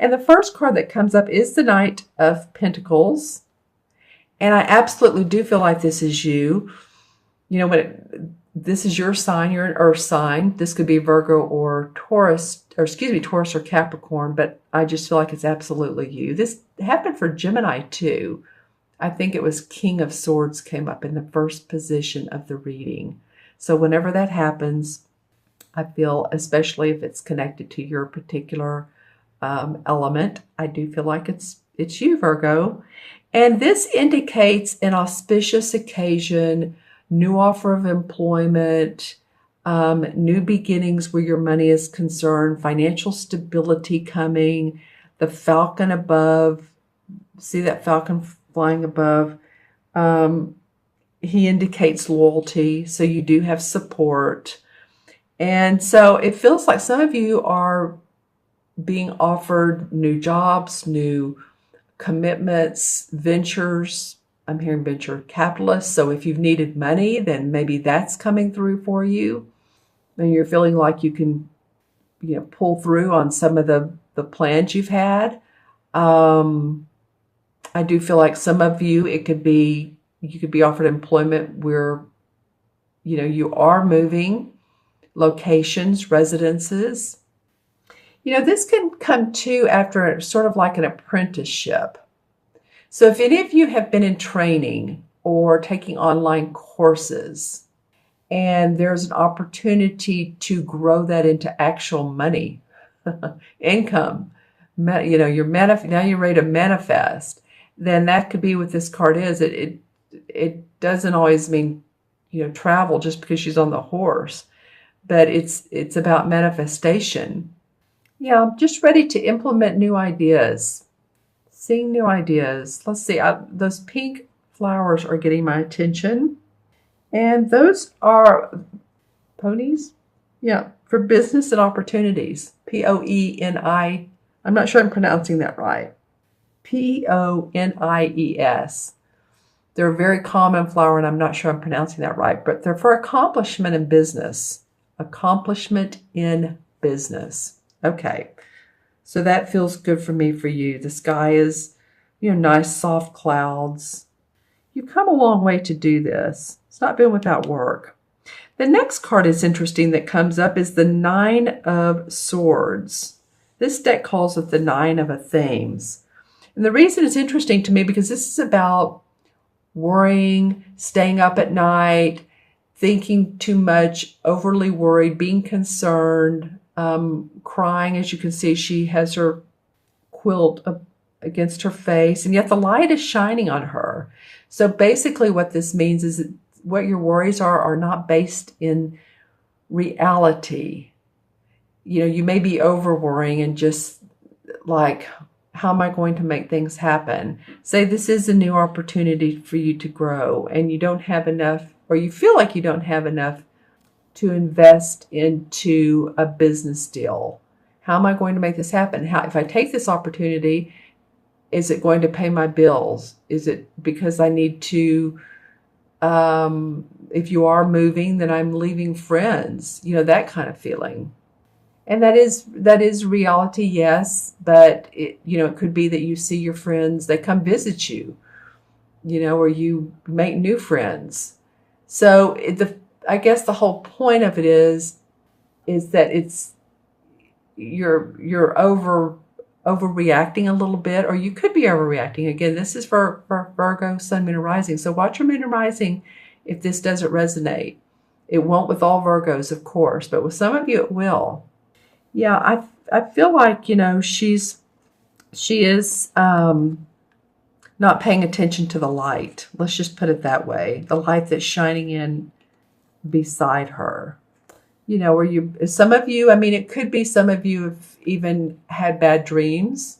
And the first card that comes up is the Knight of Pentacles. And I absolutely do feel like this is you. You know, this is your sign, you're an earth sign. This could be Virgo or Taurus, or excuse me, Taurus or Capricorn, but I just feel like it's absolutely you. This happened for Gemini too. I think it was King of Swords came up in the first position of the reading. So whenever that happens, I feel, especially if it's connected to your particular element, I do feel like it's you, Virgo. And this indicates an auspicious occasion, new offer of employment, new beginnings where your money is concerned, financial stability coming, the falcon above. See that falcon flying above? He indicates loyalty, so you do have support. And so it feels like some of you are being offered new jobs, new commitments, ventures. I'm hearing venture capitalists. So if you've needed money, then maybe that's coming through for you. And you're feeling like you can, pull through on some of the plans you've had. I do feel like some of you, you could be offered employment where, you are moving locations, residences. This can come too after sort of like an apprenticeship. So if any of you have been in training or taking online courses, and there's an opportunity to grow that into actual money, income, now you're ready to manifest, then that could be what this card is. It doesn't always mean, travel just because she's on the horse, but it's about manifestation. Yeah, I'm just ready to implement new ideas. Seeing new ideas. Let's see, those pink flowers are getting my attention. And those are ponies? Yeah, for business and opportunities. P-O-E-N-I. I'm not sure I'm pronouncing that right. P-O-N-I-E-S. They're a very common flower, and I'm not sure I'm pronouncing that right, but they're for accomplishment in business. Accomplishment in business. Okay, so that feels good for me, for you. The sky is, nice soft clouds. You've come a long way to do this. It's not been without work. The next card is interesting that comes up is the Nine of Swords. This deck calls it the Nine of Themes. And the reason it's interesting to me because this is about worrying, staying up at night, thinking too much, overly worried, being concerned, crying. As you can see, she has her quilt up against her face, and yet the light is shining on her. So basically what this means is that what your worries are not based in reality. You may be over worrying and just like, how am I going to make things happen? Say this is a new opportunity for you to grow, and you don't have enough, or you feel like you don't have enough to invest into a business deal. How am I going to make this happen? If I take this opportunity, is it going to pay my bills? Is it because I need to, if you are moving, then I'm leaving friends, that kind of feeling. And that is reality, yes, but it could be that you see your friends, they come visit you, or you make new friends. So I guess the whole point of it is that you're overreacting a little bit, or you could be overreacting. Again, this is for Virgo, Sun, Moon, and Rising. So watch your Moon and Rising if this doesn't resonate. It won't with all Virgos, of course, but with some of you it will. Yeah, I feel like, she is not paying attention to the light. Let's just put it that way. The light that's shining in beside her. Or some of you, it could be some of you have even had bad dreams,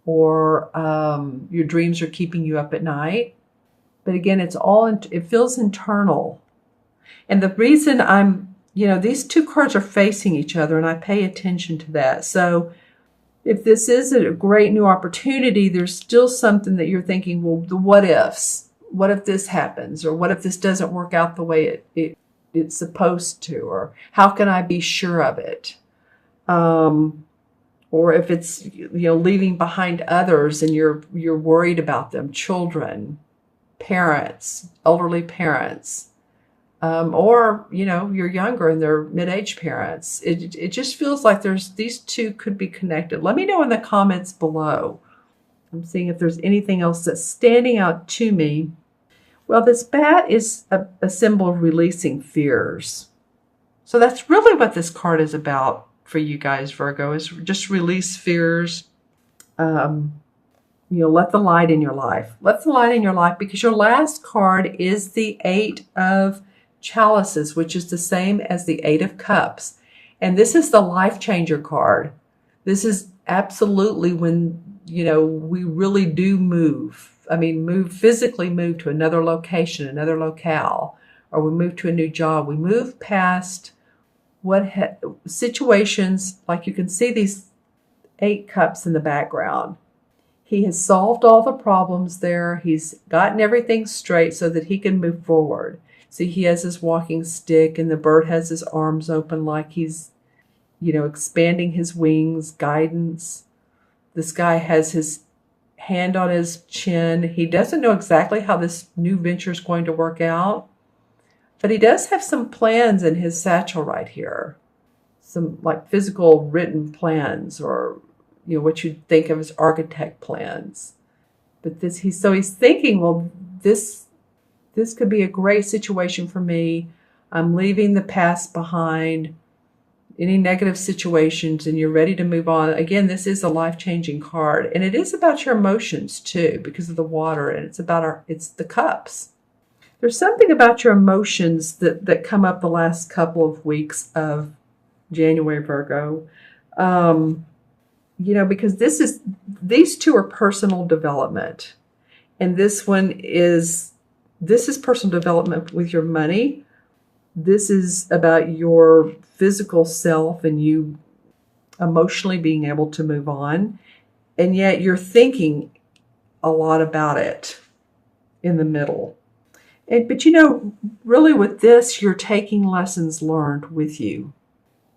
or your dreams are keeping you up at night. But again, it feels internal. And the reason these two cards are facing each other, and I pay attention to that. So if this is a great new opportunity, there's still something that you're thinking, well, the what ifs. What if this happens? Or what if this doesn't work out the way it's supposed to? Or how can I be sure of it? Or or if it's, leaving behind others and you're worried about them, children, parents, elderly parents, or, you're younger and they're mid-age parents. It just feels like these two could be connected. Let me know in the comments below. I'm seeing if there's anything else that's standing out to me. Well, this bat is a symbol of releasing fears. So that's really what this card is about for you guys, Virgo, is just release fears. Let the light in your life. Let the light in your life, because your last card is the Eight of Chalices, which is the same as the Eight of Cups. And this is the life changer card. This is absolutely when, we really do move. Physically move to another location, another locale, or we move to a new job. We move past situations, like you can see these 8 cups in the background. He has solved all the problems there. He's gotten everything straight so that he can move forward. See, he has his walking stick and the bird has his arms open like he's, expanding his wings, guidance. This guy has his hand on his chin. He doesn't know exactly how this new venture is going to work out, but he does have some plans in his satchel right here. Some like physical written plans, or what you'd think of as architect plans. But he's thinking, well, this could be a great situation for me. I'm leaving the past behind, any negative situations, and you're ready to move on. Again, this is a life-changing card, and it is about your emotions too, because of the water, and it's the cups. There's something about your emotions that come up the last couple of weeks of January, Virgo. Because these two are personal development, and this is personal development with your money. This is about your physical self and you emotionally being able to move on. And yet you're thinking a lot about it in the middle. But really with this, you're taking lessons learned with you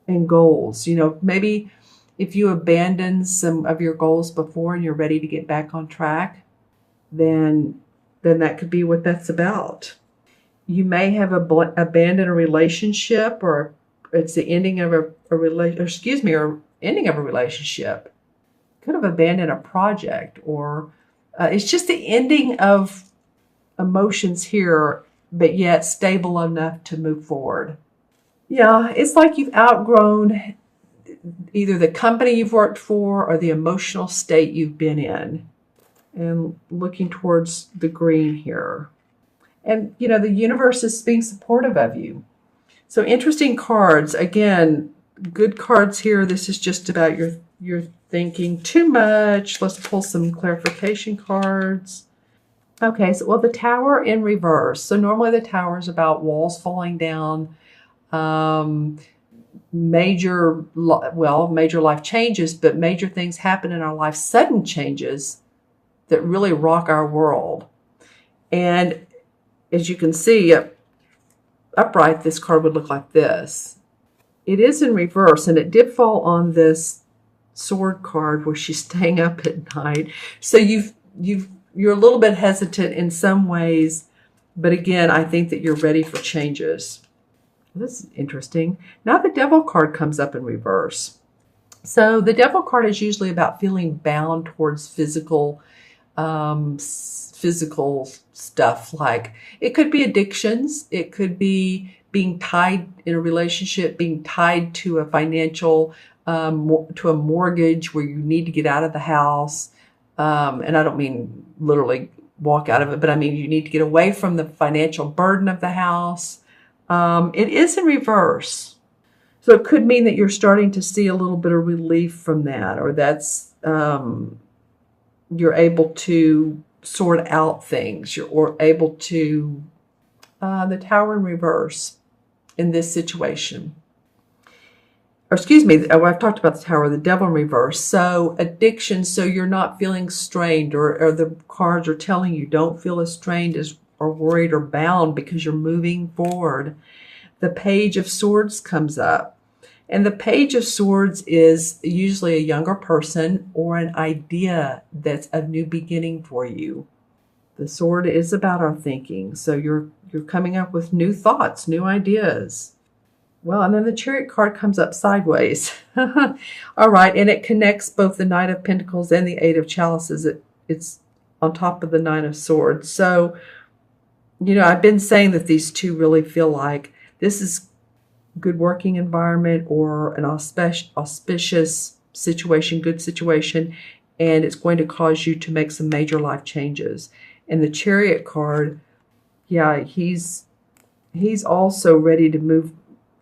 and goals. Maybe if you abandoned some of your goals before and you're ready to get back on track, then that could be what that's about. You may have abandoned a relationship, or it's the ending of or ending of a relationship. Could have abandoned a project, or it's just the ending of emotions here, but yet stable enough to move forward. Yeah, it's like you've outgrown either the company you've worked for or the emotional state you've been in. And looking towards the green here. And, the universe is being supportive of you. So interesting cards. Again, good cards here. This is just about your thinking too much. Let's pull some clarification cards. Okay, so the Tower in reverse. So normally the Tower is about walls falling down, major life changes, but major things happen in our life, sudden changes that really rock our world. And as you can see, upright, this card would look like this. It is in reverse, and it did fall on this sword card where she's staying up at night. So you're a little bit hesitant in some ways, but again, I think that you're ready for changes. This is interesting. Now the Devil card comes up in reverse. So the Devil card is usually about feeling bound towards physical stuff. Like it could be addictions. It could be being tied in a relationship, being tied to a financial, to a mortgage where you need to get out of the house. And I don't mean literally walk out of it, but I mean you need to get away from the financial burden of the house. It is in reverse. So it could mean that you're starting to see a little bit of relief from that, or that's, you're able to sort out things. You're able to, the Tower in reverse in this situation. Or excuse me, I've talked about the Tower, the Devil in reverse. So addiction, so you're not feeling strained, or the cards are telling you don't feel as strained as or worried or bound because you're moving forward. The Page of Swords comes up. And the Page of Swords is usually a younger person or an idea that's a new beginning for you. The sword is about our thinking. So you're coming up with new thoughts, new ideas. Well, and then the Chariot card comes up sideways. All right, and it connects both the Knight of Pentacles and the Eight of Chalices. It's on top of the Nine of Swords. So, I've been saying that these two really feel like this is good working environment or an auspicious situation, good situation, and it's going to cause you to make some major life changes. And the Chariot card, yeah, he's also ready to move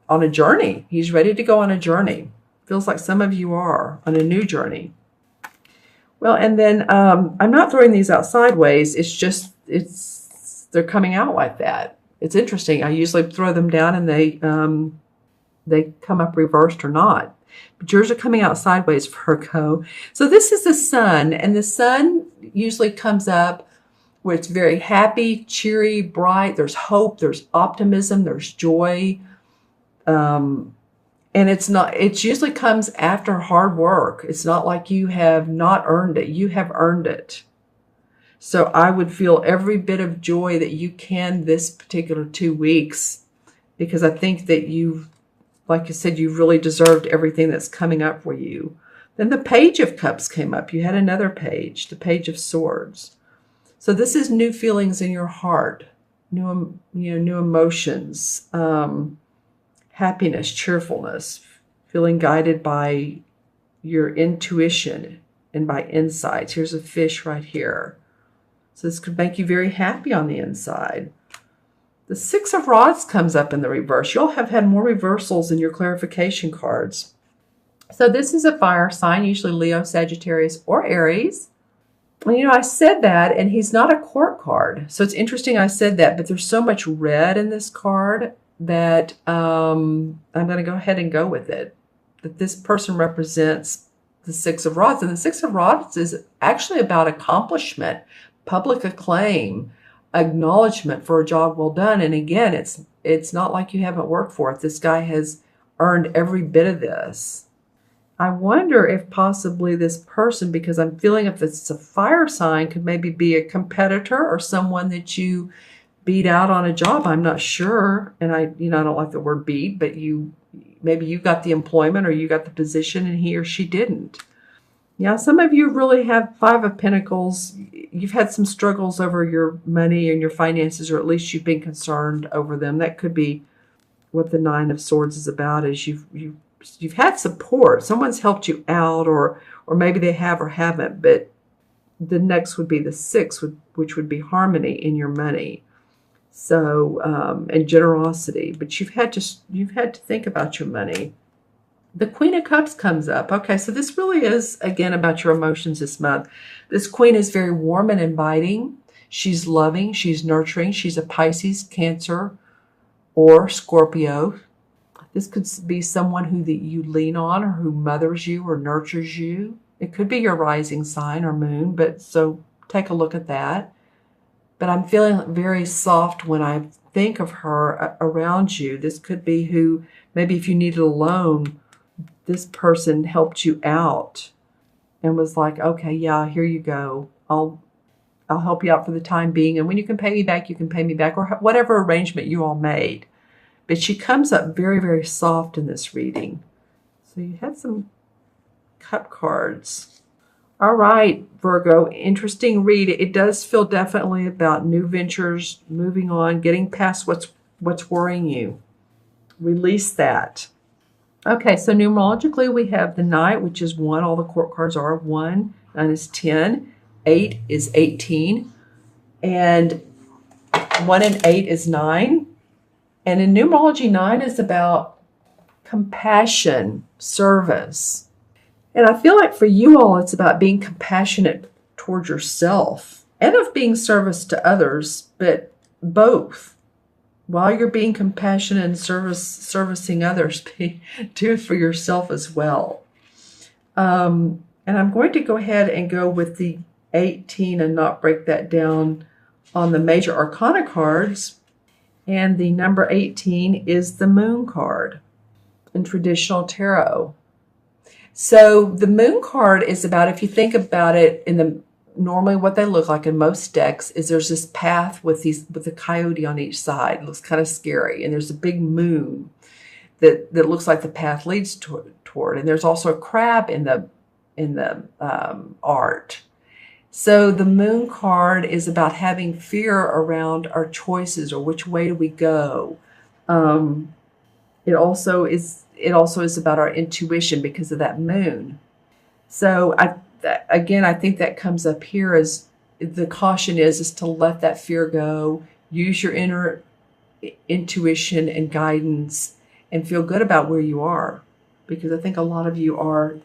on a journey. He's ready to go on a journey. Feels like some of you are on a new journey. Well, and then I'm not throwing these out sideways. It's just, they're coming out like that. It's interesting. I usually throw them down and they come up reversed or not. But yours are coming out sideways, Virgo. So this is the sun, and the sun usually comes up where it's very happy, cheery, bright. There's hope, there's optimism, there's joy. And it usually comes after hard work. It's not like you have not earned it. You have earned it. So I would feel every bit of joy that you can this particular 2 weeks, because I think that like I said, you've really deserved everything that's coming up for you. Then the Page of Cups came up. You had another page, the Page of Swords. So this is new feelings in your heart, new emotions, happiness, cheerfulness, feeling guided by your intuition and by insights. Here's a fish right here. So this could make you very happy on the inside. The Six of Rods comes up in the reverse. You'll have had more reversals in your clarification cards. So this is a fire sign, usually Leo, Sagittarius, or Aries. And, I said that, and he's not a court card. So it's interesting I said that, but there's so much red in this card that I'm going to go ahead and go with it. That this person represents the Six of Rods. And the Six of Rods is actually about accomplishment, public acclaim, acknowledgement for a job well done. And again, it's not like you haven't worked for it. This guy has earned every bit of this. I wonder if possibly this person, because I'm feeling if it's a fire sign, could maybe be a competitor or someone that you beat out on a job. I'm not sure. And I don't like the word beat, but maybe you got the employment or you got the position and he or she didn't. Yeah, some of you really have Five of Pentacles. You've had some struggles over your money and your finances, or at least you've been concerned over them. That could be what the Nine of Swords is about, is you've had support. Someone's helped you out, or maybe they have or haven't. But the next would be the Six, which would be harmony in your money. So, and generosity. But you've had to think about your money. The Queen of Cups comes up. Okay, so this really is, again, about your emotions this month. This Queen is very warm and inviting. She's loving. She's nurturing. She's a Pisces, Cancer, or Scorpio. This could be someone that you lean on, or who mothers you or nurtures you. It could be your rising sign or moon, but so take a look at that. But I'm feeling very soft when I think of her around you. This could be who, maybe if you needed a loan, this person helped you out and was like, okay, yeah, here you go. I'll help you out for the time being. And when you can pay me back, you can pay me back, or whatever arrangement you all made. But she comes up very, very soft in this reading. So you had some cup cards. All right, Virgo, interesting read. It does feel definitely about new ventures, moving on, getting past what's worrying you. Release that. Okay, so numerologically, we have the Knight, which is 1. All the court cards are 1. 9 is 10. 8 is 18. And 1 and 8 is 9. And in numerology, 9 is about compassion, service. And I feel like for you all, it's about being compassionate toward yourself and of being service to others, but both. While you're being compassionate and servicing others, do it for yourself as well. And I'm going to go ahead and go with the 18 and not break that down on the major arcana cards. And the number 18 is the Moon card. in traditional tarot. So the moon card is about, if you think about it, normally what they look like in most decks is there's this path with a coyote on each side. It looks kind of scary, and there's a big moon that looks like the path leads toward. And there's also a crab in the art. So the moon card is about having fear around our choices, or which way do we go. It also is about our intuition because of that moon. So I think that comes up here as the caution is to let that fear go, use your inner intuition and guidance, and feel good about where you are, because I think a lot of you are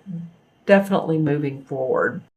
definitely moving forward.